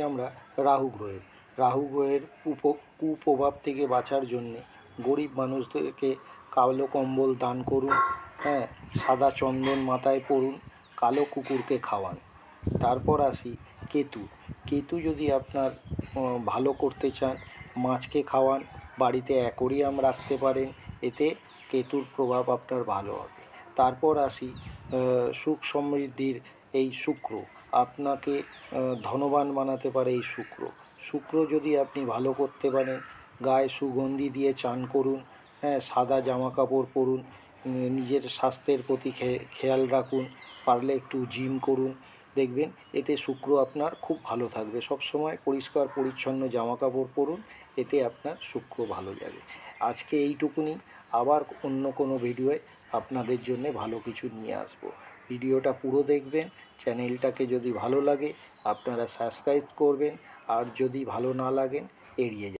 আমরা রাহু গ্রহের কুপ্রভাব থেকে বাঁচার জন্যে গরিব মানুষদেরকে কালো কম্বল দান করুন, হ্যাঁ, সাদা চন্দন মাথায় পরুন, কালো কুকুরকে খাওয়ান। তারপর আসি কেতু যদি আপনার ভালো করতে চান, মাছকে খাওয়ান, বাড়িতে অ্যাকোয়ারিয়াম রাখতে পারেন, এতে কেতুর প্রভাব আপনার ভালো হবে। তারপর আসি সুখ সমৃদ্ধির এই শুক্র, আপনাকে ধনবান বানাতে পারে এই শুক্র যদি আপনি ভালো করতে পারেন, গায়ে সুগন্ধি দিয়ে চান করুন, হ্যাঁ, সাদা জামা কাপড় পরুন, নিজের স্বাস্থ্যের প্রতি খেয়াল রাখুন, পারলে একটু জিম করুন, দেখবেন এতে শুক্র আপনার খুব ভালো থাকবে। সব সময় পরিষ্কার পরিচ্ছন্ন জামা কাপড় পরুন, এতে আপনার শুক্র ভালো যাবে। আজকে এইটুকুনি, আবার অন্য কোনো ভিডিওয়ে আপনাদের জন্য ভালো কিছু নিয়ে আসব। ভিডিওটা পুরো দেখবেন, চ্যানেলটাকে যদি ভালো লাগে আপনারা সাবস্ক্রাইব করবেন, আর যদি ভালো না লাগেন এড়িয়ে যাবেন।